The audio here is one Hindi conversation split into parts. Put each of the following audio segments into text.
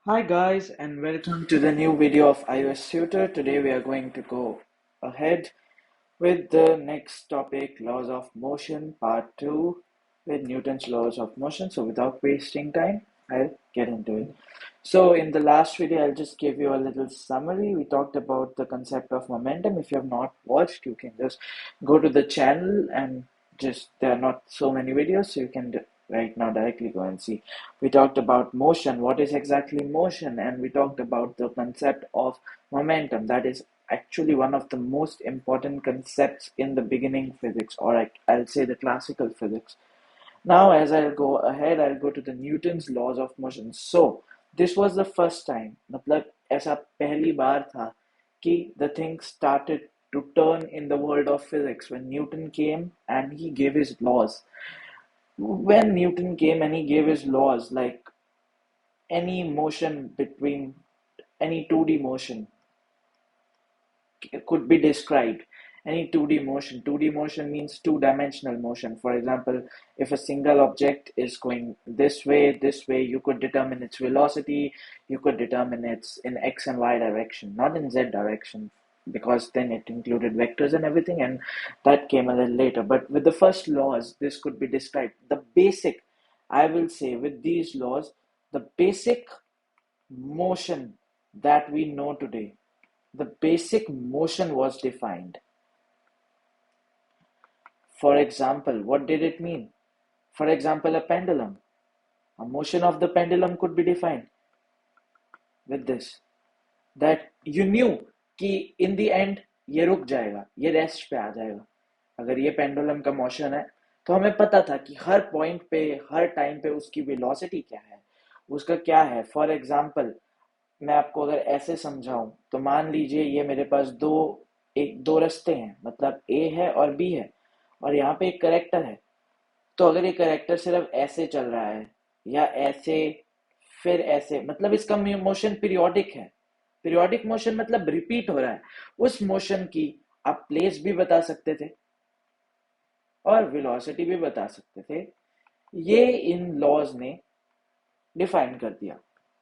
Hi guys and welcome to the new video of iOS Tutor. Today we are going to go ahead with the next topic, laws of motion part 2 with Newton's laws of motion. So without wasting time, I'll get into it. So in the last video, I'll just give you a little summary. We talked about the concept of momentum. If you have not watched, you can just go to the channel and just there are not so many videos, so you can right now directly go and see. We talked about motion, what is exactly motion, and we talked about the concept of momentum. That is actually one of the most important concepts in the beginning physics, or I'll say the classical physics. Now, as I'll go ahead, I'll go to the Newton's laws of motion. So, this was the first time, मतलब ऐसा पहली बार था कि the thing started to turn in the world of physics when Newton came and he gave his laws. When Newton came and he gave his laws, like any motion between any 2D motion could be described. Any 2D motion. 2D motion means two-dimensional motion. For example, if a single object is going this way, you could determine its velocity, you could determine its in X and Y direction, not in Z direction, because then it included vectors and everything, and that came a little later. But with the first laws, this could be described. The basic, I will say, with these laws, the basic motion that we know today, the basic motion was defined. For example, what did it mean? For example, a pendulum. A motion of the pendulum could be defined with this. That you knew कि in the end ये रुक जाएगा, ये रेस्ट पे आ जाएगा. अगर ये पेंडुलम का मोशन है तो हमें पता था कि हर पॉइंट पे हर टाइम पे उसकी वेलोसिटी क्या है, उसका क्या है. फॉर एग्जाम्पल, मैं आपको अगर ऐसे समझाऊं तो मान लीजिए ये मेरे पास दो रास्ते हैं, मतलब ए है और बी है, और यहाँ पे एक करेक्टर है. तो अगर ये करेक्टर सिर्फ ऐसे चल रहा है या ऐसे फिर ऐसे, मतलब इसका मोशन पीरियोडिक है. पीरियोडिक मोशन मतलब रिपीट हो रहा है. उस मोशन की आप प्लेस भी बता सकते थे और वेलोसिटी भी बता सकते थे. ये इन लॉज ने डिफाइन कर दिया.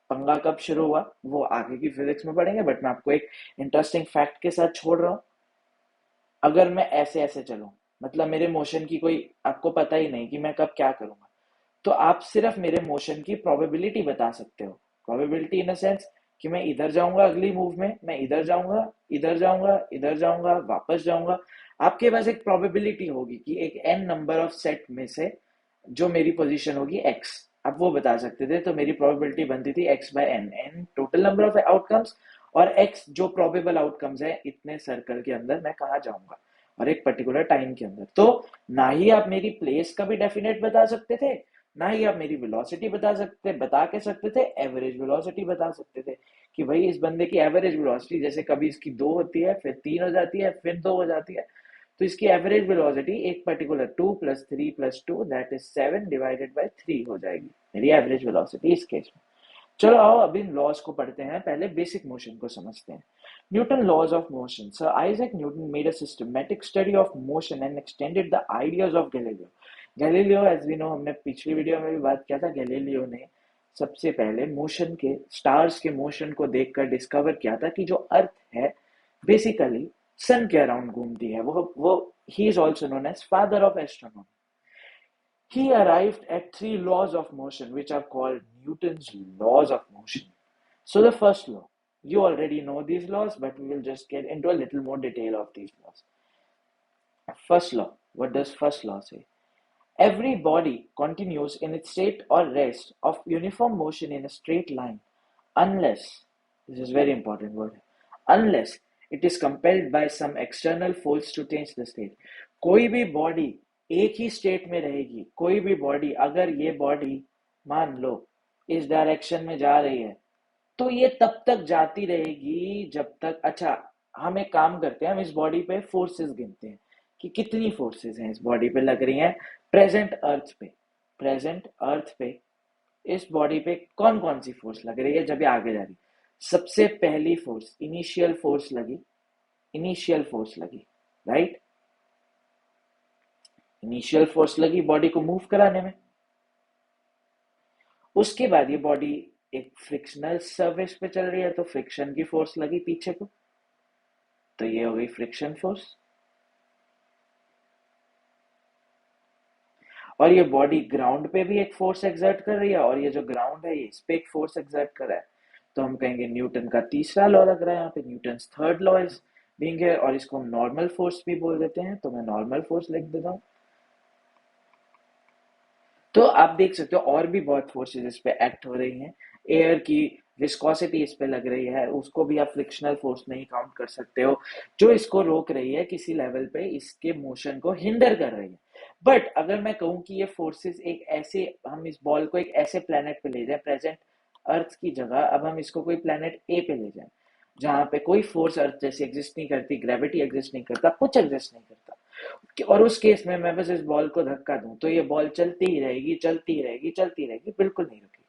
पंगा कब शुरू हुआ वो आगे की फिजिक्स में पढ़ेंगे, बट मैं आपको एक इंटरेस्टिंग फैक्ट के साथ छोड़ रहा हूँ. अगर मैं ऐसे ऐसे चलूं, मतलब मेरे मोशन की कोई आपको पता ही नहीं कि मैं कब क्या करूंगा, तो आप सिर्फ मेरे मोशन की प्रोबेबिलिटी बता सकते हो. प्रोबेबिलिटी इन अ सेंस कि मैं इधर जाऊंगा, अगली मूव में मैं इधर जाऊंगा, इधर जाऊंगा, इधर जाऊंगा, वापस जाऊंगा. आपके पास एक प्रोबेबिलिटी होगी कि एक एन नंबर ऑफ सेट में से जो मेरी पोजीशन होगी एक्स, आप वो बता सकते थे. तो मेरी प्रोबेबिलिटी बनती थी x by n, n total number of outcomes और एक्स जो प्रोबेबल आउटकम्स है इतने सर्कल के अंदर मैं कहाँ जाऊंगा और एक पर्टिकुलर टाइम के अंदर. तो ना ही आप मेरी प्लेस का भी डेफिनेट बता सकते थे, ना ही आप मेरी वेलोसिटी बता के सकते थे, एवरेज वेलोसिटी बता सकते थे कि भाई इस बंदे की एवरेज वेलोसिटी जैसे कभी इसकी 2 होती है, फिर 3 हो जाती है, फिर 2 हो जाती है, तो इसकी एवरेज वेलोसिटी एक particular 2 + 3 + 2 that is 7 divided by 3 हो जाएगी मेरी एवरेज वेलोसिटी इस केस में. चलो आओ अब इन लॉज को पढ़ते हैं. पहले बेसिक मोशन को समझते हैं. Newton laws of motion. Sir Isaac Newton made a systematic study of motion and extended the ideas of Galileo. Galileo as we know, हमने पिछली वीडियो में भी बात किया था, गैलीलियो ने सबसे पहले मोशन के स्टार्स के मोशन को देखकर डिस्कवर किया था कि जो अर्थ है बेसिकली सन के अराउंड घूमती है. वो ही is also known as father of astronomy. He arrived at three laws of motion, which are called Newton's laws of motion. So, the first law, you already know these laws, but we will just get into a little more detail of these laws. First law, what does first law say? Every body continues in its state or rest of uniform motion in a straight line, unless, this is very important word, unless it is compelled by some external force to change the state. कोई भी बॉडी एक ही स्टेट में रहेगी. कोई भी बॉडी, अगर ये बॉडी मान लो इस डायरेक्शन में जा रही है, तो ये तब तक जाती रहेगी जब तक, अच्छा हम एक काम करते हैं, हम इस बॉडी पे फोर्सेस गिनते हैं कि कितनी फोर्सेस हैं इस बॉडी पे लग रही हैं प्रेजेंट अर्थ पे इस बॉडी पे कौन कौन सी फोर्स लग रही है जब ये आगे जा रही है. सबसे पहली फोर्स इनिशियल फोर्स लगी, राइट. इनिशियल फोर्स लगी बॉडी को मूव कराने में. उसके बाद ये बॉडी एक फ्रिक्शनल सर्फेस पे चल रही है तो फ्रिक्शन की फोर्स लगी पीछे को, तो ये हो गई फ्रिक्शन फोर्स। और ये बॉडी ग्राउंड पे भी एक फोर्स एक्सर्ट कर रही है, और ये जो ग्राउंड है ये इस पे एक फोर्स एक्सर्ट कर रहा है, तो हम कहेंगे न्यूटन का तीसरा लॉ लग रहा है यहाँ पे, Newton's third law is being है, और इसको हम नॉर्मल फोर्स भी बोल देते हैं, तो मैं नॉर्मल फोर्स लिख देता हूँ। तो आप देख सकते हो और भी बहुत फोर्सेस इस पे एक्ट हो रही हैं। एयर की विस्कोसिटी इस पे लग रही है, उसको भी आप फ्रिक्शनल फोर्स नहीं काउंट कर सकते हो, जो इसको रोक रही है किसी लेवल पे, इसके मोशन को हिंडर कर रही है। बट अगर मैं कहूं कि ये फोर्सेस एक ऐसे, हम इस बॉल को एक ऐसे प्लेनेट पे ले जाए, प्रेजेंट अर्थ की जगह अब हम इसको कोई प्लेनेट ए पे ले जाए, जहां पे कोई फोर्स अर्थ जैसे एग्जिस्ट नहीं करती, ग्रेविटी एग्जिस्ट नहीं करता, कुछ एग्जिस्ट नहीं करता, और उस केस में मैं बस इस बॉल को धक्का दूं तो ये बॉल चलती ही रहेगी, चलती ही रहेगी, चलती रहेगी, बिल्कुल नहीं रुकेगी।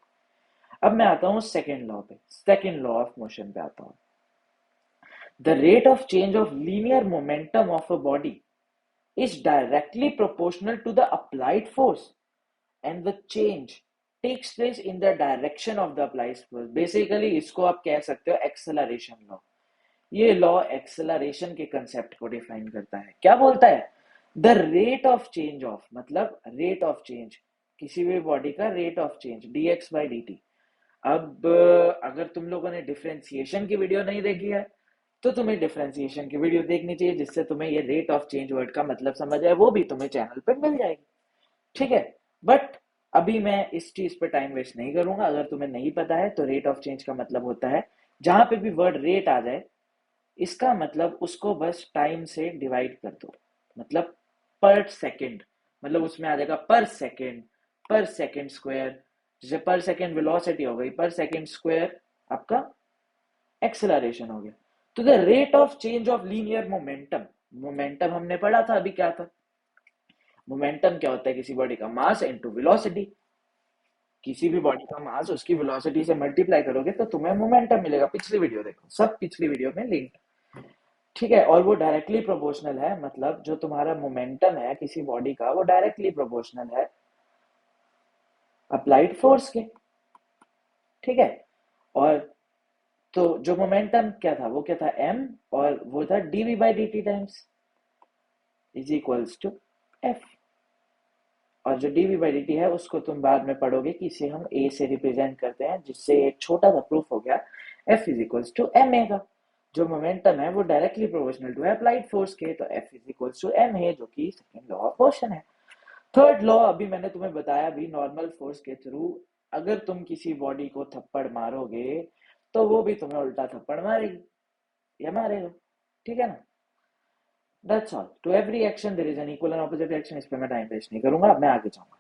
अब मैं आता हूं सेकेंड लॉ पे, सेकेंड लॉ ऑफ मोशन पे आता हूं। The rate of change of linear momentum of a body is directly proportional to the applied force, and the change takes place in the direction of the applied force. Basically इसको आप कह सकते हो एक्सेलरेशन लॉ। ये लॉ एक्सेलरेशन के कंसेप्ट को डिफाइन करता है। क्या बोलता है? The rate of change of, मतलब रेट ऑफ चेंज, किसी भी बॉडी का rate of change dx by dt। अब अगर तुम लोगों ने डिफरेंशिएशन की वीडियो नहीं देखी है तो तुम्हें डिफरेंशिएशन की वीडियो देखनी चाहिए, जिससे तुम्हें ये रेट ऑफ चेंज वर्ड का मतलब समझ आए, वो भी तुम्हें चैनल पे मिल जाएगी। ठीक है, बट अभी मैं इस चीज पे टाइम वेस्ट नहीं करूंगा। अगर तुम्हें नहीं पता है तो रेट ऑफ चेंज का मतलब होता है, जहां पे भी वर्ड रेट आ जाए इसका मतलब उसको बस टाइम से डिवाइड कर दो, मतलब पर सेकेंड, मतलब उसमें आ जाएगा पर सेकेंड स्क्वायर, जैसे पर सेकेंड वेलोसिटी हो गई, पर सेकेंड स्क्वायर आपका एक्सेलरेशन हो गया। तो the rate of change of linear momentum, momentum हमने पढ़ा था अभी, क्या था मोमेंटम? क्या होता है? किसी बॉडी का मास इनटू वेलोसिटी। किसी भी बॉडी का मास उसकी वेलोसिटी से मल्टीप्लाई करोगे तो तुम्हें मोमेंटम मिलेगा। पिछली वीडियो देखो, सब पिछली वीडियो में लिंक। ठीक है, और वो डायरेक्टली प्रोपोर्शनल है, मतलब जो तुम्हारा मोमेंटम है किसी बॉडी का वो डायरेक्टली प्रोपोर्शनल है अप्लाइड फोर्स के। ठीक है, और तो जो मोमेंटम क्या था, वो क्या था m, और वो था dv by dt times is equals to f। और जो dv by dt है उसको तुम बाद में पढ़ोगे कि इसे हम a से रिप्रेजेंट करते हैं, जिससे एक छोटा सा प्रूफ हो गया f is equals to ma का। जो मोमेंटम है वो डायरेक्टली प्रोपोर्शनल टू है अप्लाइड फोर्स के, तो f is equals to m है, जो कि सेकंड लॉ ऑफ मोशन है। थर्ड लॉ अभी मैंने तुम्हें बताया भी, नॉर्मल फोर्स के थ्रू अगर तुम किसी बॉडी को थप्पड़ मारोगे तो वो भी तुम्हें उल्टा थप्पड़ मारेगी या मारेगा। ठीक है ना? That's all. To every action there is an equal and opposite action. इस पे मैं टाइम वेस्ट नहीं करूंगा, अब मैं आगे जाऊंगा।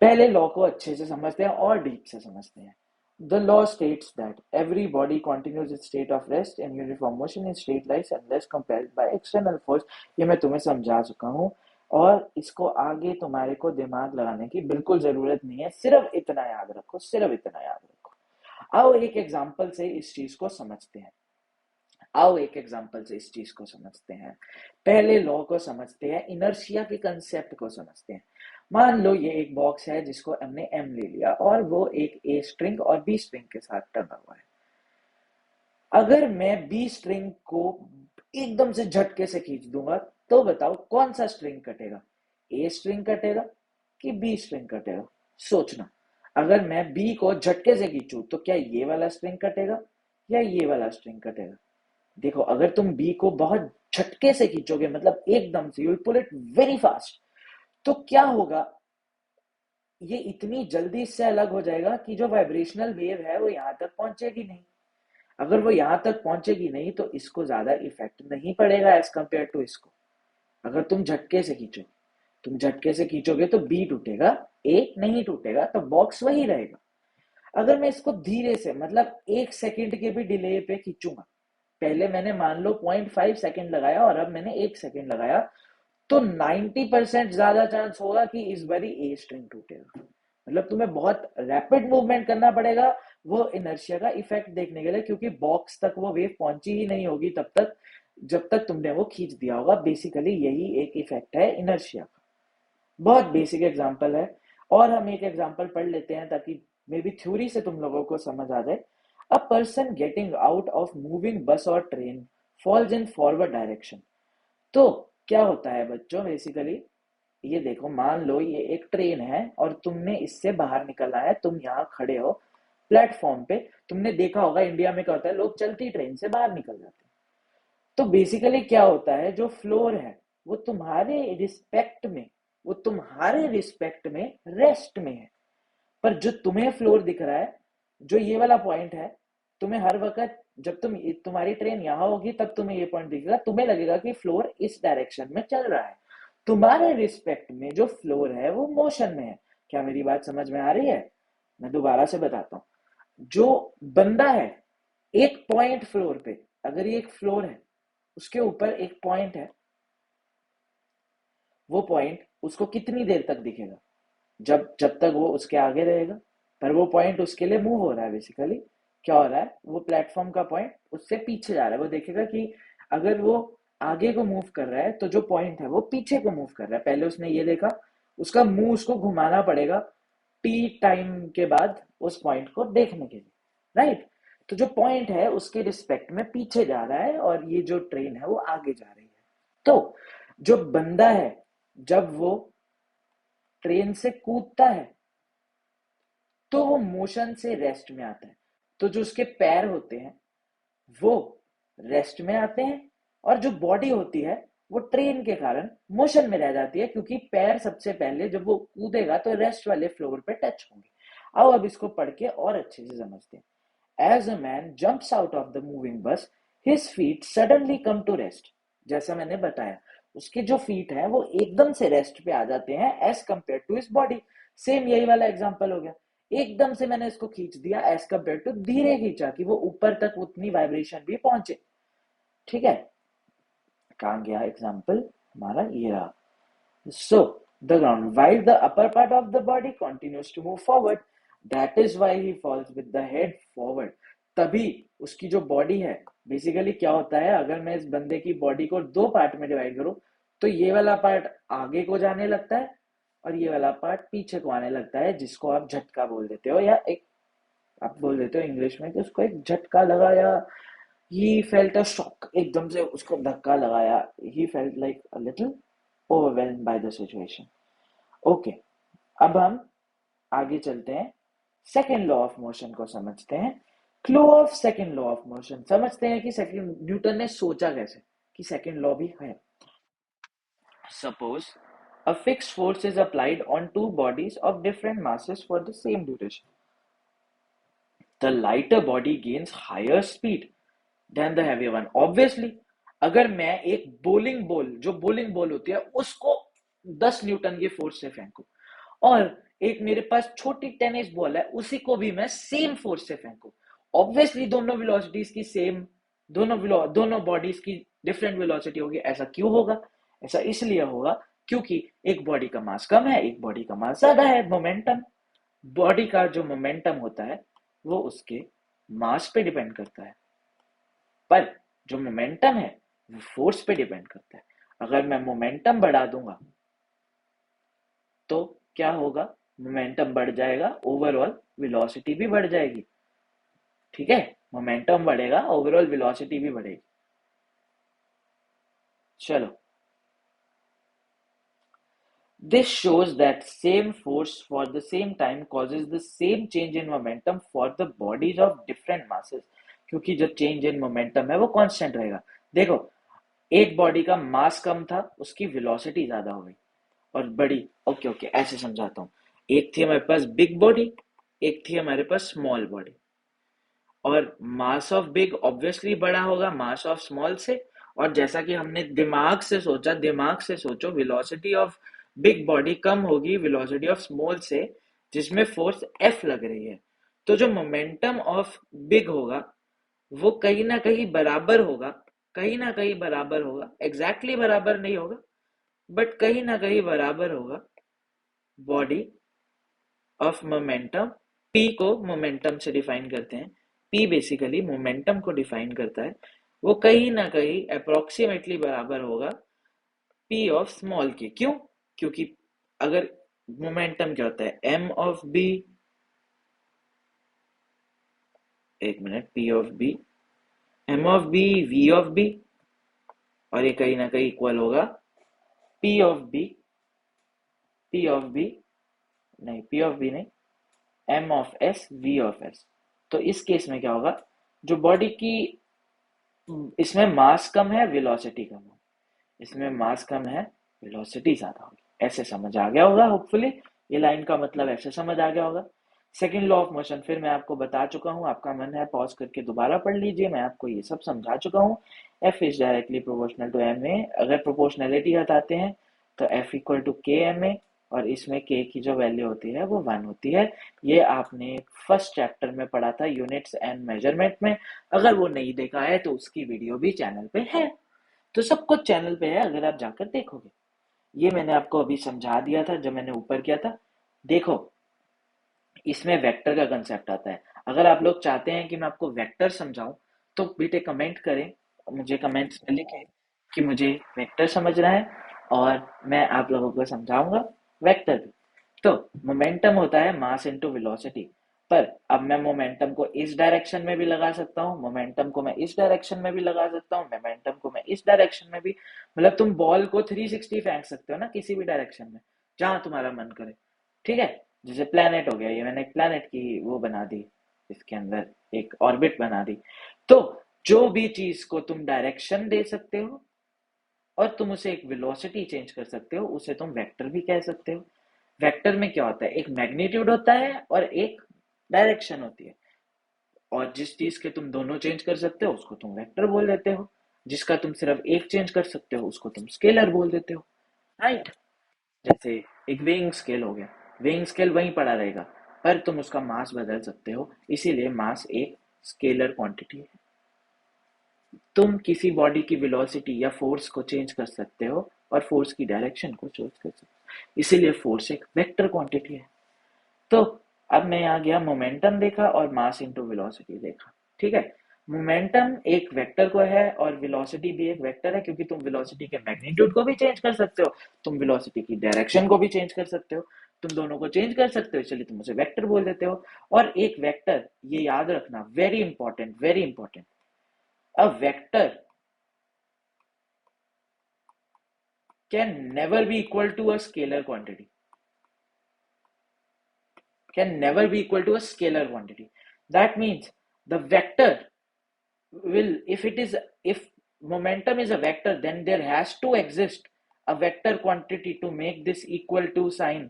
पहले लॉ को अच्छे से समझते हैं और डीप से समझते हैं। The law states that every body continues its state of rest and uniform motion in straight lines unless compelled by external force। ये मैं तुम्हें समझा चुका हूँ, और इसको आगे तुम्हारे को दिमाग लगाने की बिल्कुल जरूरत नहीं है, सिर्फ इतना याद रखो, सिर्फ इतना याद रखो। आओ एक एग्जांपल से इस चीज को समझते हैं, आओ एक एग्जांपल से इस चीज को समझते हैं। पहले लॉ को समझते हैं, इनर्शिया के कंसेप्ट को समझते हैं। मान लो ये एक बॉक्स है जिसको हमने एम ले लिया, और वो एक ए स्ट्रिंग और बी स्ट्रिंग के साथ टंगा हुआ है। अगर मैं बी स्ट्रिंग को एकदम से झटके से खींच दूंगा तो बताओ कौन सा स्ट्रिंग कटेगा? ए स्ट्रिंग कटेगा कि बी स्ट्रिंग कटेगा? सोचना। अगर मैं बी को झटके से खींचूं तो क्या ये वाला स्ट्रिंग कटेगा या ये वाला स्ट्रिंग कटेगा? देखो, अगर तुम बी को बहुत झटके से खींचोगे, मतलब एकदम से, you will pull it very fast, तो क्या होगा? ये इतनी जल्दी इससे अलग हो जाएगा कि जो वाइब्रेशनल वेव है वो यहां तक पहुंचेगी नहीं। अगर वो यहां तक पहुंचेगी नहीं तो इसको ज्यादा इफेक्ट नहीं पड़ेगा एज कंपेयर टू इसको। अगर तुम झटके से खींचो, तुम झटके से खींचोगे तो बी टूटेगा, ए नहीं टूटेगा, तो बॉक्स वही रहेगा। अगर मैं इसको धीरे से, मतलब 1 सेकेंड के भी डिले पे खींचूंगा, पहले मैंने मान लो 0.5 सेकेंड लगाया और अब मैंने 1 सेकेंड लगाया, तो 90% ज्यादा चांस होगा कि इस बारी ए स्ट्रिंग टूटेगा। मतलब तुम्हें बहुत रैपिड मूवमेंट करना पड़ेगा वो इनर्शिया का इफेक्ट देखने के लिए, क्योंकि बॉक्स तक वो वेव पहुंची ही नहीं होगी तब तक जब तक तुमने वो खींच दिया होगा। बेसिकली यही एक इफेक्ट है इनर्शिया का। बहुत बेसिक एग्जांपल है, और हम एक एग्जांपल पढ़ लेते हैं ताकि मे बी थ्योरी से तुम लोगों को समझ आ जाए। A person getting out of moving bus और train falls in forward direction. तो क्या होता है बच्चों, बेसिकली ये देखो, मान लो ये एक ट्रेन है और तुमने इससे बाहर निकलना है, तुम यहाँ खड़े हो प्लेटफॉर्म पे। तुमने देखा होगा इंडिया में क्या होता है, लोग चलती ट्रेन से बाहर निकल जाते हैं। तो बेसिकली क्या होता है, जो फ्लोर है वो तुम्हारे रिस्पेक्ट में, वो तुम्हारे रिस्पेक्ट में रेस्ट में है। पर जो तुम्हें फ्लोर दिख रहा है, जो ये वाला पॉइंट है, तुम्हें हर वक्त जब तुम्हारी ट्रेन यहाँ होगी तब तुम्हें ये पॉइंट दिखेगा, तुम्हें लगेगा कि फ्लोर इस डायरेक्शन में चल रहा है। तुम्हारे रिस्पेक्ट में जो फ्लोर है वो मोशन में है। क्या मेरी बात समझ में आ रही है? मैं दोबारा से बताता हूँ। जो बंदा है एक पॉइंट फ्लोर पे, अगर ये एक फ्लोर है उसके ऊपर एक पॉइंट है, वो पॉइंट उसको कितनी देर तक दिखेगा? जब जब तक वो उसके आगे रहेगा। पर वो पॉइंट उसके लिए मूव हो रहा है। बेसिकली क्या हो रहा है, वो प्लेटफॉर्म का पॉइंट उससे पीछे जा रहा है। वो देखेगा कि अगर वो आगे को मूव कर रहा है तो जो पॉइंट है वो पीछे को मूव कर रहा है। पहले उसने ये देखा, उसका मुंह उसको घुमाना पड़ेगा टी टाइम के बाद उस पॉइंट को देखने के लिए, राइट? तो जो पॉइंट है उसके रिस्पेक्ट में पीछे जा रहा है और ये जो ट्रेन है वो आगे जा रही है। तो जो बंदा है जब वो ट्रेन से कूदता है तो वो मोशन से रेस्ट में आता है। तो जो उसके पैर होते हैं वो रेस्ट में आते हैं, और जो बॉडी होती है वो ट्रेन के कारण मोशन में रह जाती है, क्योंकि पैर सबसे पहले जब वो कूदेगा तो रेस्ट वाले फ्लोर पे टच होंगे। आओ अब इसको पढ़ के और अच्छे से समझते हैं। As a man jumps out of the moving bus, his feet suddenly come to rest. जैसा मैंने बताया, उसके जो फीट हैं वो एकदम से रेस्ट पे आ जाते हैं as compare to his body. Same यही वाला एग्जांपल हो गया। एकदम से मैंने इसको खींच दिया एज कंपेयर टू धीरे खींचा कि वो ऊपर तक उतनी वाइब्रेशन भी पहुंचे। ठीक है, कहां गया एग्जाम्पल हमारा, ये रहा। So, the ground, while the upper part of the body continues to move forward, that is why he falls with the head forward. तभी उसकी जो बॉडी है, बेसिकली क्या होता है, अगर मैं इस बंदे की बॉडी को दो पार्ट में डिवाइड करूं तो ये वाला पार्ट आगे को जाने लगता है और ये वाला पार्ट पीछे को आने लगता है, जिसको आप झटका बोल देते हो, या एक आप बोल देते हो इंग्लिश में कि उसको एक झटका लगा, या ही फेल्ट अ शॉक, एकदम से उसको धक्का लगाया, he felt like a little overwhelmed by the situation. Okay, अब हम आगे चलते हैं, सेकेंड लॉ ऑफ मोशन को समझते हैं। क्लो of second law of motion समझते हैं कि सेकेंड न्यूटन ने सोचा कैसे कि सेकेंड लॉ भी है। Suppose a fixed force is applied on two bodies of different masses for the same duration. The lighter body gains higher speed than the heavier one. Obviously, अगर मैं एक बोलिंग बॉल, जो बोलिंग बॉल होती है, उसको 10 न्यूटन की फोर्स से फेंकू और एक मेरे पास छोटी टेनिस बॉल है, उसी को भी मैं सेम फोर्स से फेंकू, ऑब्वियसली दोनों वेलोसिटीज की सेम, दोनों बॉडीज की डिफरेंट वेलोसिटी होगी। ऐसा क्यों होगा? ऐसा इसलिए होगा क्योंकि एक बॉडी का मास कम है, एक बॉडी का मास ज्यादा है। मोमेंटम, बॉडी का जो मोमेंटम होता है वो उसके मास पे डिपेंड करता है, पर जो मोमेंटम है वो फोर्स पे डिपेंड करता है। अगर मैं मोमेंटम बढ़ा दूंगा तो क्या होगा, मोमेंटम बढ़ जाएगा, ओवरऑल वेलोसिटी भी बढ़ जाएगी। ठीक है, मोमेंटम बढ़ेगा, ओवरऑल वेलोसिटी भी बढ़ेगी। चलो, this shows that same force for the same time causes the same change in momentum for the bodies of different masses, क्योंकि जो चेंज इन मोमेंटम है वो कांस्टेंट रहेगा। देखो, एक बॉडी का मास कम था, उसकी वेलोसिटी ज्यादा हो गई और बड़ी। ओके ओके, ऐसे समझाता हूँ। एक थी हमारे पास बिग बॉडी, एक थी हमारे पास स्मॉल बॉडी, और मास ऑफ बिग ऑब्वियसली बड़ा होगा मास ऑफ स्मॉल से। और जैसा कि हमने दिमाग से सोचा, दिमाग से सोचो, वेलोसिटी ऑफ बिग बॉडी कम होगी वेलोसिटी ऑफ स्मॉल से, जिसमें फोर्स एफ लग रही है। तो जो मोमेंटम ऑफ बिग होगा वो कहीं ना कहीं बराबर होगा, कहीं ना कहीं बराबर होगा, एग्जैक्टली बराबर नहीं होगा बट कहीं ना कहीं बराबर होगा बॉडी ऑफ मोमेंटम। पी को मोमेंटम से डिफाइन करते हैं, पी बेसिकली मोमेंटम को डिफाइन करता है, वो कहीं ना कहीं अप्रोक्सीमेटली बराबर होगा पी ऑफ स्मॉल के। क्यों? क्योंकि अगर मोमेंटम क्या होता है, एम ऑफ बी एक मिनट, p of b, m of b, v of b, और ये कहीं ना कहीं इक्वल होगा p of b, p of b, नहीं पी ऑफ बी नहीं, m of s, v of s. तो इस केस में क्या होगा, जो बॉडी की, इसमें मास कम है, वेलोसिटी कम है, इसमें मास कम है, वेलोसिटी ज्यादा होगी। ऐसे समझ आ गया होगा होपफुली, ये लाइन का मतलब ऐसे समझ आ गया होगा। सेकंड लॉ ऑफ मोशन फिर मैं आपको बता चुका हूँ, आपका मन है पॉज करके दोबारा पढ़ लीजिए, मैं आपको ये सब समझा चुका हूँ। F is directly proportional to m a, अगर प्रोपोर्शनलिटी हटाते हैं तो f equal to k m a, और इसमें के की जो वैल्यू होती है वो 1 होती है। ये आपने फर्स्ट चैप्टर में पढ़ा था यूनिट्स एंड मेजरमेंट में, अगर वो नहीं देखा है तो उसकी वीडियो भी चैनल पे है, तो सब कुछ चैनल पे है, अगर आप जाकर देखोगे। ये मैंने आपको अभी समझा दिया था जब मैंने ऊपर किया था। देखो, इसमें वेक्टर का कंसेप्ट आता है। अगर आप लोग चाहते हैं कि मैं आपको वेक्टर समझाऊं तो बेटे कमेंट करें, मुझे कमेंट्स में लिखें कि मुझे वेक्टर समझना है, और मैं आप लोगों को समझाऊंगा वेक्टर भी। तो मोमेंटम होता है मास इनटू वेलोसिटी, पर अब मैं मोमेंटम को इस डायरेक्शन में भी लगा सकता हूँ, मोमेंटम को मैं इस डायरेक्शन में भी लगा सकता हूँ, मोमेंटम को मैं इस डायरेक्शन में भी, मतलब तुम बॉल को 360 फेंक सकते हो ना किसी भी डायरेक्शन में, जहां तुम्हारा मन करे। ठीक है, जैसे प्लेनेट हो गया, ये मैंने एक प्लेनेट की वो बना दी, इसके अंदर एक ऑर्बिट बना दी। तो जो भी चीज को तुम डायरेक्शन दे सकते हो और तुम उसे एक वेलोसिटी चेंज कर सकते हो, उसे तुम वेक्टर भी कह सकते हो। वेक्टर में क्या होता है, एक मैग्नीट्यूड होता है और एक डायरेक्शन होती है, और जिस चीज के तुम दोनों चेंज कर सकते हो उसको तुम वेक्टर बोल देते हो, जिसका तुम सिर्फ एक चेंज कर सकते हो उसको तुम स्केलर बोल देते हो। राइट, जैसे एक वेइंग स्केल हो गया, वेइंग स्केल वहीं पड़ा रहेगा, पर तुम उसका मास बदल सकते हो, इसीलिए मास एक स्केलर क्वांटिटी है। तुम किसी बॉडी की वेलोसिटी या फोर्स को चेंज कर सकते हो और फोर्स की डायरेक्शन को चेंज कर सकते हो, इसीलिए फोर्स एक वेक्टर क्वांटिटी है। तो अब मैं यहाँ गया, मोमेंटम देखा और मास इनटू वेलोसिटी देखा। ठीक है, मोमेंटम एक वेक्टर को है और वेलोसिटी भी एक वेक्टर है, क्योंकि तुम वेलोसिटी के मैग्नीट्यूड को भी चेंज कर सकते हो, तुम वेलोसिटी की डायरेक्शन को भी चेंज कर सकते हो, तुम दोनों को चेंज कर सकते हो, इसलिए तुम उसे वेक्टर बोल देते हो। और एक वेक्टर, ये याद रखना, very important, very important, a vector can never be equal to a scalar quantity, can never be equal to a scalar quantity. That means the vector will, if it is, if momentum is a vector, then there has to exist a vector quantity to make this equal to sign,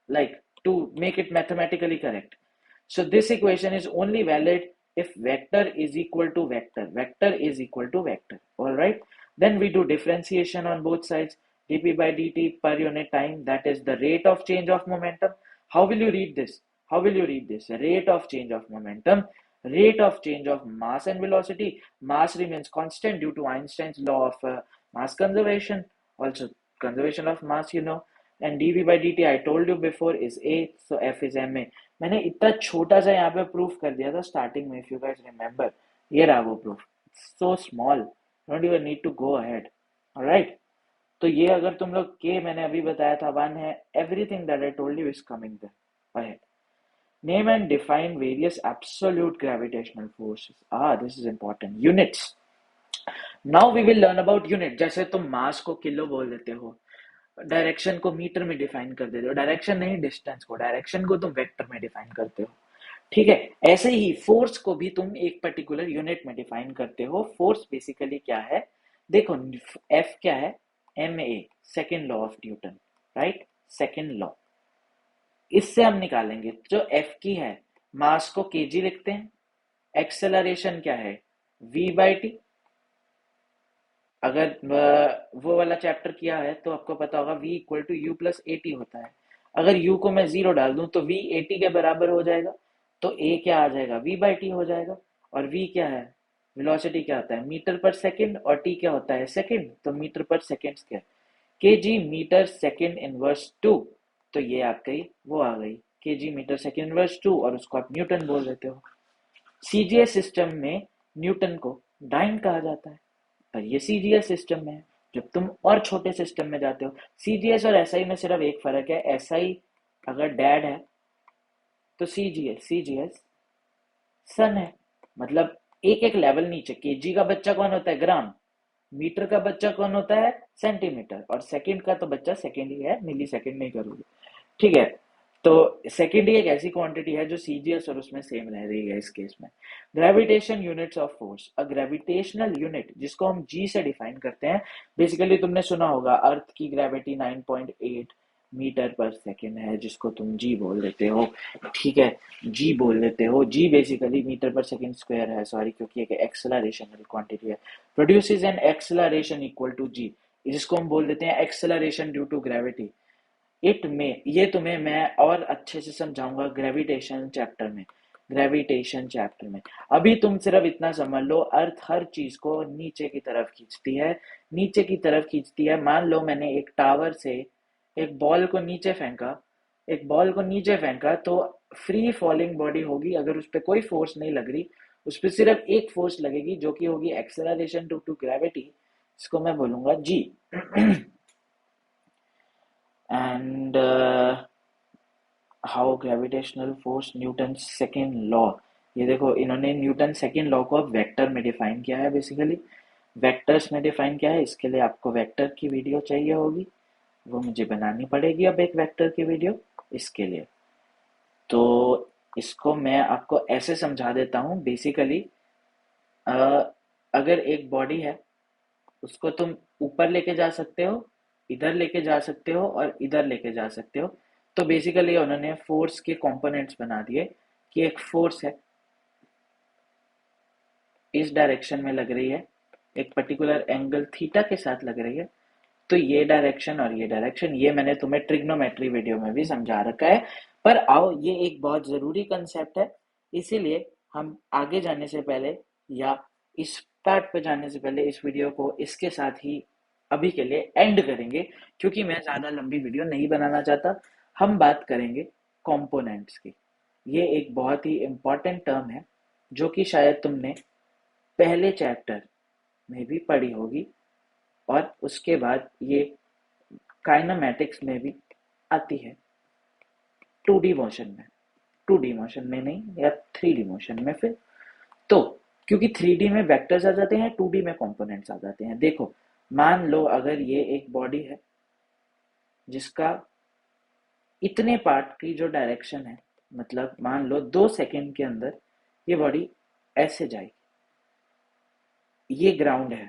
like to make it mathematically correct. So this equation is only valid if vector is equal to vector, vector is equal to vector. All right, then we do differentiation on both sides, dp by dt per unit time, that is the rate of change of momentum. How will you read this, how will you read this, rate of change of momentum, rate of change of mass and velocity. Mass remains constant due to Einstein's law of mass conservation, also conservation of mass, you know. And dv by dt I told you before is a, so f is ma. मैंने इतना छोटा सा यहाँ पे प्रूफ कर दिया था स्टार्टिंग में, इफ यू गाइस रिमेम्बर, ये रहा वो proof, so small, don't even need to go ahead. Alright, तो ये अगर तुम लोग के मैंने अभी बताया था 1 है, everything that I told you is coming there ahead. Name and define various absolute gravitational forces. Ah, this is important. Units. Now we will learn about unit. जैसे तुम मास को किलो बोल देते हो, डायरेक्शन को मीटर में डिफाइन कर देते हो, डायरेक्शन नहीं डिस्टेंस को, डायरेक्शन को तुम वेक्टर में डिफाइन करते हो। ठीक है, ऐसे ही फोर्स को भी तुम एक पर्टिकुलर यूनिट में डिफाइन करते हो। फोर्स बेसिकली क्या है, देखो, एफ क्या है, m a, second law of Newton, right, second law, इससे हम निकालेंगे जो एफ की है, मास को केजी लिखते हैं, एक्सेलरेशन क्या है, वी बाई टी। अगर वो वाला चैप्टर किया है तो आपको पता होगा v equal to u plus a t होता है। अगर u को मैं 0 डाल दूं तो v ए टी के बराबर हो जाएगा, तो a क्या आ जाएगा, v बाई टी हो जाएगा। और v क्या है, वेलोसिटी क्या होता है, मीटर पर सेकंड, और t क्या होता है, सेकंड, तो मीटर पर सेकंड स्क्वायर, के जी मीटर सेकंड इनवर्स 2, तो ये आपकी वो आ गई के जी मीटर सेकंड इनवर्स 2, और उसको आप न्यूटन बोल देते हो। सीजीएस सिस्टम में न्यूटन को डाइन कहा जाता है, पर ये सीजीएस सिस्टम में है। जब तुम और छोटे सिस्टम में जाते हो, सीजीएस और एसआई में सिर्फ एक फर्क है, एसआई अगर डैड है तो सीजीएस, सीजीएस सन है। मतलब एक एक लेवल नीचे। केजी का बच्चा कौन होता है? ग्राम। मीटर का बच्चा कौन होता है? सेंटीमीटर। और सेकंड का तो बच्चा सेकंड ही है, मिली सेकंड नहीं करोगे। ठीक है। तो सेकंड ही एक ऐसी क्वांटिटी है जो सीजीएस और उसमें सेम रह रही है इस केस में। Gravitation units of force. A gravitational unit जिसको हम जी से डिफाइन करते हैं। बेसिकली तुमने सुना होगा अर्थ की ग्रेविटी 9.8 मीटर पर सेकेंड है, जिसको तुम जी बोल देते हो। ठीक है, जी बोल देते हो। G basically metre per second square है, सॉरी, क्योंकि एक एक्सेलरेशन वाली क्वांटिटी है। Produces an acceleration equal to g, जिसको हम बोल देते हैं acceleration due to gravity. It में ये तुम्हें मैं और अच्छे से समझाऊंगा ग्रेविटेशन चैप्टर में। ग्रेविटेशन चैप्टर में अभी तुम सिर्फ इतना समझ लो, अर्थ हर चीज को नीचे की तरफ खींचती है। नीचे की तरफ खींचती है। मान लो मैंने एक टावर से एक बॉल को नीचे फेंका, एक बॉल को नीचे फेंका तो फ्री फॉलिंग बॉडी होगी अगर उस पर कोई फोर्स नहीं लग रही। उस पर सिर्फ एक फोर्स लगेगी जो कि होगी एक्सेलरेशन ड्यू टू ग्रेविटी, इसको मैं बोलूंगा g. And how gravitational force Newton second law. ये देखो, इन्होंने न्यूटन सेकेंड लॉ को अब वेक्टर में डिफाइन किया है। बेसिकली वेक्टर्स में डिफाइन किया है। इसके लिए आपको वेक्टर की वीडियो चाहिए होगी, वो मुझे बनानी पड़ेगी अब एक वेक्टर की वीडियो इसके लिए। तो इसको मैं आपको ऐसे समझा देता हूँ। बेसिकली अगर एक बॉडी है, उसको तुम ऊपर लेके जा सकते हो, इधर लेके जा सकते हो और इधर लेके जा सकते हो। तो बेसिकली उन्होंने फोर्स के कंपोनेंट्स बना दिए कि एक फोर्स है, इस डायरेक्शन में लग रही है, एक पर्टिकुलर एंगल थीटा के साथ लग रही है। तो ये डायरेक्शन और ये डायरेक्शन, ये मैंने तुम्हें ट्रिग्नोमेट्री वीडियो में भी समझा रखा है। पर आओ, ये एक बहुत जरूरी कंसेप्ट है, इसीलिए हम आगे जाने से पहले या इस पार्ट पे जाने से पहले इस वीडियो को इसके साथ ही अभी के लिए एंड करेंगे, क्योंकि मैं ज्यादा लंबी वीडियो नहीं बनाना चाहता। हम बात करेंगे कंपोनेंट्स की। ये एक बहुत ही इंपॉर्टेंट टर्म है जो कि शायद तुमने पहले चैप्टर में भी पढ़ी होगी, और उसके बाद ये काइनेमैटिक्स में भी आती है, 2D मोशन में। 2D मोशन में नहीं, या 3D मोशन में फिर। तो क्योंकि 3D में वेक्टर्स आ जाते हैं, 2D में कंपोनेंट्स आ जाते हैं। देखो, मान लो अगर ये एक बॉडी है जिसका इतने पार्ट की जो डायरेक्शन है, मतलब मान लो 2 सेकंड के अंदर ये बॉडी ऐसे जाएगी। ये ग्राउंड है,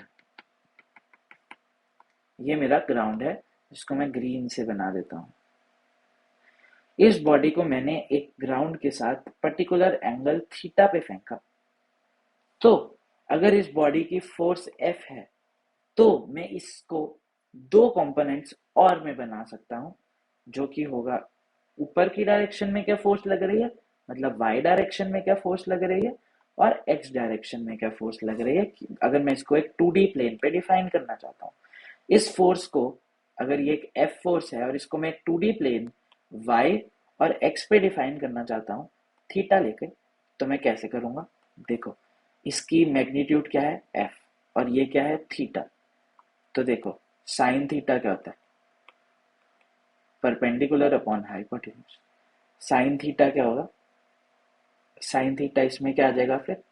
ये मेरा ग्राउंड है, जिसको मैं ग्रीन से बना देता हूँ। इस बॉडी को मैंने एक ग्राउंड के साथ पर्टिकुलर एंगल थीटा पे फेंका। तो अगर इस बॉडी की फोर्स एफ है, तो मैं इसको दो कंपोनेंट्स और में बना सकता हूं, जो कि होगा ऊपर की डायरेक्शन में क्या फोर्स लग रही है, मतलब वाई डायरेक्शन में क्या फोर्स लग रही है, और एक्स डायरेक्शन में क्या फोर्स लग रही है। अगर मैं इसको एक 2D प्लेन पे डिफाइन करना चाहता हूँ, इस फोर्स को, अगर ये एक एफ फोर्स है और इसको मैं एक 2D प्लेन वाई और एक्स पे डिफाइन करना चाहता हूँ थीटा लेके, तो मैं कैसे करूंगा? देखो, इसकी मैग्नीट्यूड क्या है? एफ, और ये क्या है? थीटा। तो देखो, साइन थीटा क्या होता है? Perpendicular upon hypotenuse. Sine theta क्या होगा? साइन थीटा इसमें क्या आ जाएगा फिर?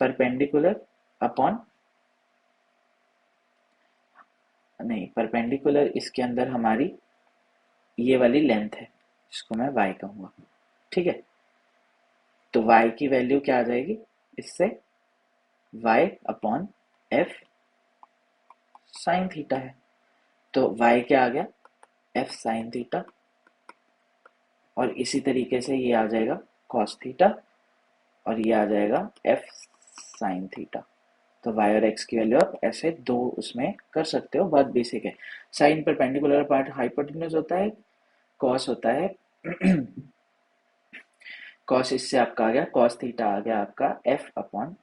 परपेंडिकुलर अपॉन, नहीं, परपेंडिकुलर इसके अंदर हमारी ये वाली लेंथ है, जिसको मैं y कहूंगा। ठीक है, तो y की वैल्यू क्या आ जाएगी इससे? y upon F sine theta है। तो y क्या आ गया? F sine theta. और इसी तरीके से ये आ जाएगा cos थीटा, और ये आ जाएगा एफ साइन थीटा। तो y और x की वैल्यू आप ऐसे दो उसमें कर सकते हो, बहुत बेसिक है। साइन परपेंडिकुलर पार्ट हाइपोटेन्यूज होता है, cos होता है cos, इससे आपका आ गया cos थीटा, आ गया आपका f upon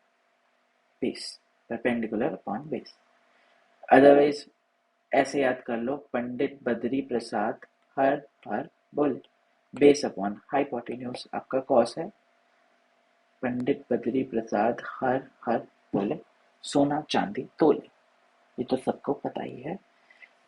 base, perpendicular upon base. Otherwise ऐसे याद कर लो, पंडित बद्री प्रसाद हर हर बोले, बेस अपॉन हाइपोटेन्यूज आपका cos है। पंडित बद्री प्रसाद हर हर बोले, सोना चांदी तोले, ये तो सबको पता ही है।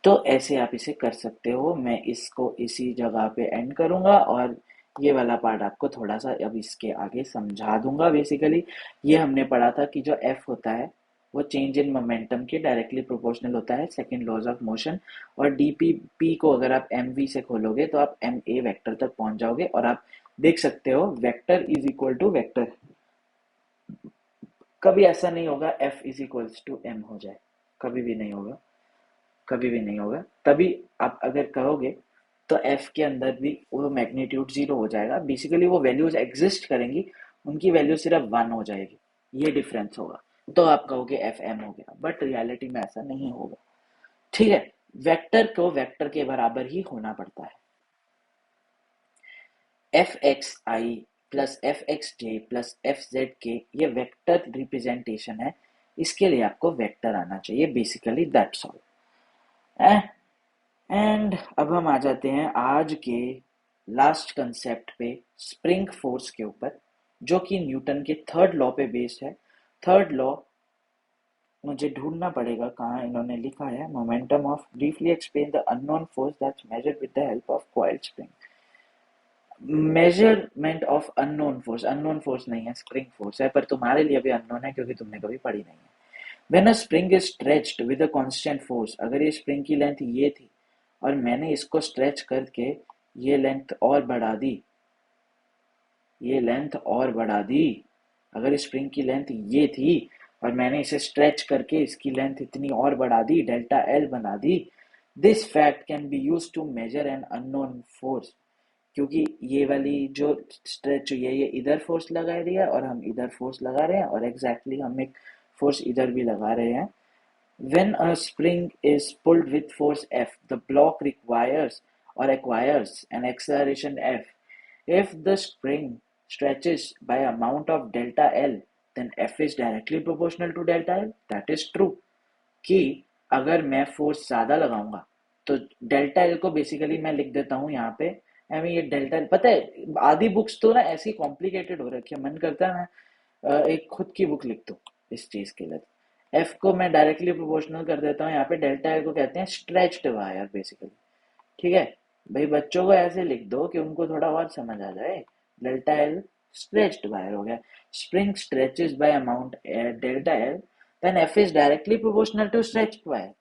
तो ऐसे आप इसे कर सकते हो। मैं इसको इसी जगह पे एंड करूंगा, और ये वाला पार्ट आपको थोड़ा सा अब इसके आगे समझा दूंगा। बेसिकली ये हमने पढ़ा था कि जो एफ होता है वो चेंज इन मोमेंटम के डायरेक्टली प्रोपोर्शनल होता है, सेकंड लॉज ऑफ मोशन। और डीपी पी को अगर आप एम वी से खोलोगे तो आप एम ए वेक्टर तक पहुंच जाओगे, और आप देख सकते हो vector is equal to vector. कभी ऐसा नहीं होगा f is equals to m हो जाए, कभी भी नहीं होगा, कभी भी नहीं होगा। तभी आप अगर कहोगे तो एफ के अंदर भी वो मैग्नीट्यूड जीरो हो जाएगा। बेसिकली वो वैल्यूज एग्जिस्ट करेंगी, उनकी वैल्यू सिर्फ वन हो जाएगी, ये डिफरेंस होगा। तो आप कहोगे एफ एम हो गया, बट रियलिटी में ऐसा नहीं होगा। ठीक है, वेक्टर को वेक्टर के बराबर ही होना पड़ता है। एफ एक्स आई प्लस एफ एक्स जे प्लस एफ जेड के, ये वेक्टर रिप्रेजेंटेशन है, इसके लिए आपको वेक्टर आना चाहिए। Basically that's all. एंड अब हम आ जाते हैं आज के लास्ट कंसेप्ट पे, स्प्रिंग फोर्स के ऊपर, जो कि न्यूटन के थर्ड लॉ पे बेस्ड है। थर्ड लॉ मुझे ढूंढना पड़ेगा कहाँ इन्होंने लिखा है। Momentum of briefly explain the unknown force that's measured with the help of coiled spring. Measurement of unknown force नहीं है, स्प्रिंग फोर्स है, पर तुम्हारे लिए भी अननोन है क्योंकि तुमने कभी पढ़ी नहीं है। When a spring is stretched with a constant force, अगर ये स्प्रिंग की लेंथ ये थी और मैंने इसको स्ट्रेच करके ये लेंथ और बढ़ा दी, ये लेंथ और बढ़ा दी, अगर स्प्रिंग की लेंथ ये थी और मैंने इसे स्ट्रेच करके इसकी लेंथ इतनी और बढ़ा दी, डेल्टा एल बना दी, this fact can be use to measure an unknown force. क्योंकि ये वाली जो स्ट्रेच हुई है ये इधर फोर्स लगा रही है और हम इधर फोर्स लगा रहे हैं, और एग्जैक्टली हम एक फोर्स इधर भी लगा रहे हैं। When a spring is pulled with force F, the block requires or acquires an acceleration F. If the spring stretches by amount of delta L, then F is directly proportional to delta L. That is true. कि अगर मैं फोर्स ज्यादा लगाऊंगा तो डेल्टा एल को बेसिकली मैं लिख देता हूँ यहाँ पे। आई मीन ये डेल्टा एल पता है, आधी बुक्स तो ना ऐसी कॉम्प्लिकेटेड हो रखी है, मन करता है मैं एक खुद की बुक लिख दूँ इस चीज के लिए। एफ को मैं डायरेक्टली प्रोपोर्शनल कर देता हूँ, यहाँ पे डेल्टा एल को कहते हैं स्ट्रेच्ड वायर बेसिकली। ठीक है भाई, बच्चों को ऐसे लिख दो कि उनको थोड़ा और समझ आ जाए। डेल्टा एल स्ट्रेच्ड वायर हो गया। Spring stretches bye amount delta L, then F is directly proportional to stretched wire.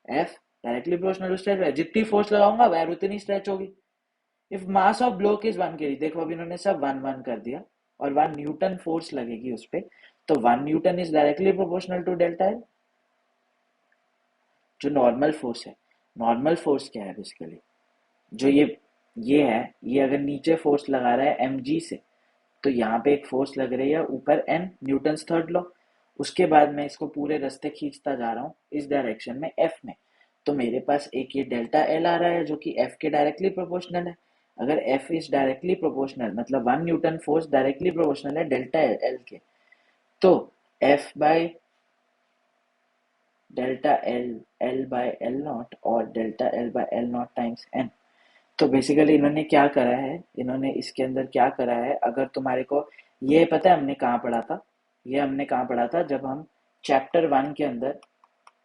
F directly proportional to stretched wire, जितनी फोर्स लगाऊंगा वायर उतनी स्ट्रेच होगी। If mass of block is 1 kg, देखो अभी इन्होंने सब 1 1 कर दिया, और 1 न्यूटन फोर्स लगेगी उस पर, तो 1 Newton is directly proportional to delta l, जो नॉर्मल फोर्स है। नॉर्मल फोर्स क्या है बेसिकली, जो ये है, ये अगर नीचे फोर्स लगा रहा है एम जी से, तो यहाँ पे एक फोर्स लग रही है ऊपर एन, न्यूटन थर्ड लॉ। उसके बाद मैं इसको पूरे रास्ते खींचता जा रहा हूँ इस डायरेक्शन में एफ में, तो मेरे पास एक ये डेल्टा एल आ रहा है जो कि एफ के डायरेक्टली प्रोपोर्शनल है। अगर एफ इज डायरेक्टली प्रोपोर्शनल मतलब 1 न्यूटन फोर्स डायरेक्टली प्रोपोर्शनल है डेल्टा एल के, तो F by delta L, L by L nought, और delta L by L nought times N. तो बेसिकली इन्होंने क्या करा है, इन्होंने इसके अंदर क्या करा है, अगर तुम्हारे को ये पता है हमने कहाँ पढ़ा था, ये हमने कहाँ पढ़ा था जब हम चैप्टर 1 के अंदर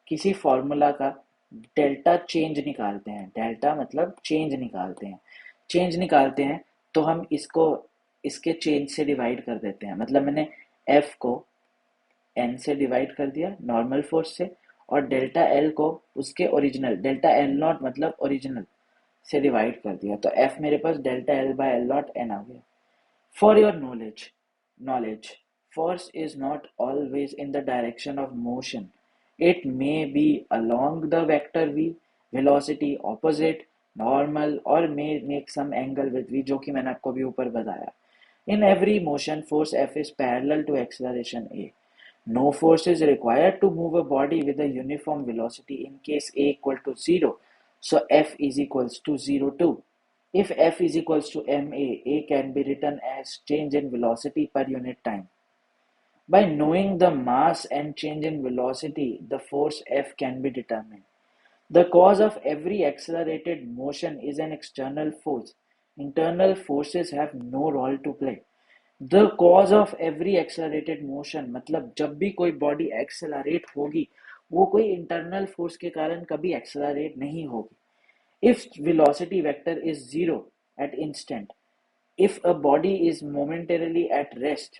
किसी फॉर्मूला का डेल्टा चेंज निकालते हैं, डेल्टा मतलब चेंज निकालते हैं, चेंज निकालते हैं तो हम इसको इसके चेंज से डिवाइड कर देते हैं। मतलब मैंने एफ को एन से डिवाइड कर दिया नॉर्मल फोर्स से, और डेल्टा एल को उसके ओरिजिनल डेल्टा एल नॉट मतलब ओरिजिनल से डिवाइड कर दिया, तो एफ मेरे पास delta L by L nought N आ गया। For your knowledge, force is not always in the direction of motion. It may be along the vector v, velocity opposite, normal, or may make some angle with v, जो कि मैंने आपको भी ऊपर बताया। In every motion, force F is parallel to acceleration A. No force is required to move a body with a uniform velocity in case A equal to 0. So F is equals to 0 too. If F is equals to ma, A can be written as change in velocity per unit time. By knowing the mass and change in velocity, the force F can be determined. The cause of every accelerated motion is an external force. Internal forces have no role to play. The cause of every accelerated motion मतलब जब भी कोई बॉडी एक्सेलरेट होगी वो कोई इंटरनल फोर्स के कारण कभी एक्सेलरेट नहीं होगी। If velocity vector is zero at instant, if a body is momentarily at rest,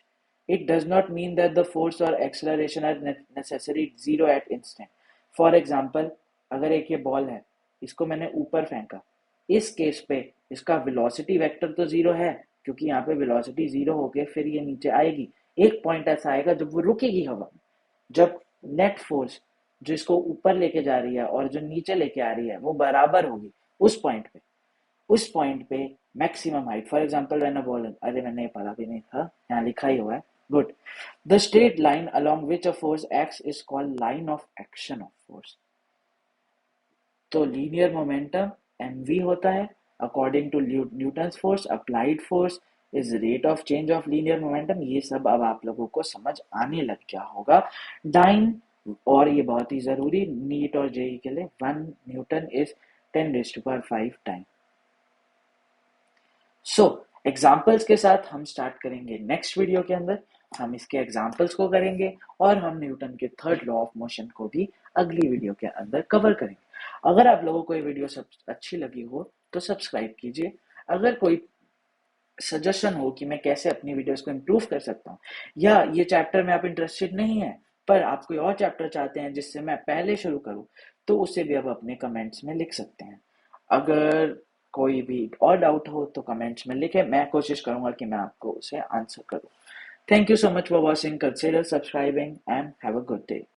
it does not mean that the force or acceleration are necessary zero at instant. For example, अगर एक ये बॉल है, इसको मैंने ऊपर फेंका, इस केस पे इसका वेलोसिटी वेक्टर तो जीरो है, क्योंकि यहाँ पे वेलोसिटी जीरो होके फिर ये नीचे आएगी। एक पॉइंट ऐसा आएगा जब वो रुकेगी हवा में, जब नेट फोर्स जो इसको ऊपर लेके जा रही है और जो नीचे लेके आ रही है वो बराबर होगी उस पॉइंट पे। उस पॉइंट पे maximum height, for example when a ball, अरे मैंने ये पढ़ा भी नहीं था, यहाँ लिखा ही हुआ है, good. The straight line along which a force acts is called line of action of force. तो लीनियर मोमेंटम mv होता है according to Newton's force. Applied force is rate of change of linear momentum. ये सब अब आप लोगों को समझ आने लग गया होगा। डाइन, और ये बहुत ही जरूरी नीट और जेई के लिए, 1 Newton is 10⁵ time. So examples के साथ हम स्टार्ट करेंगे नेक्स्ट वीडियो के अंदर। हम इसके एग्जाम्पल्स को करेंगे और हम न्यूटन के थर्ड लॉ ऑफ मोशन को भी अगली वीडियो के अंदर कवर करेंगे। अगर आप लोगों को ये वीडियो सब अच्छी लगी हो तो सब्सक्राइब कीजिए। अगर कोई सजेशन हो कि मैं कैसे अपनी वीडियोस को इम्प्रूव कर सकता हूँ, या ये चैप्टर में आप इंटरेस्टेड नहीं है पर आप कोई और चैप्टर चाहते हैं जिससे मैं पहले शुरू करूँ, तो उसे भी आप अपने कमेंट्स में लिख सकते हैं। अगर कोई भी और डाउट हो तो कमेंट्स में लिखें, मैं कोशिश करूंगा कि मैं आपको उसे आंसर करूं। Thank you so much for watching. Consider subscribing and have a good day.